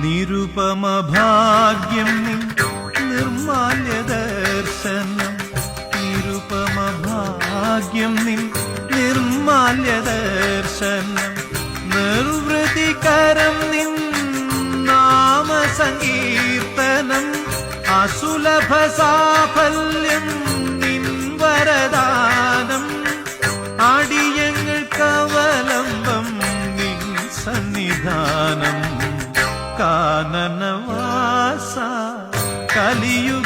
നിരുപമ ഭാഗ്യം നിൻ നിർമാല്യ ദർശനം, നിരുപമ ഭാഗ്യം നിൻ നിർമാല്യ ദർശനം, നിർവൃതികരം നിൻ നാമസങ്കീർത്തനം, അസുലഭ സാഫല്യം നിൻ വരദാനം, അടിയങ്ങൾക്കവലംബം നിൻ സന്നിധാനം, കാനനവാസ കലിയുഗ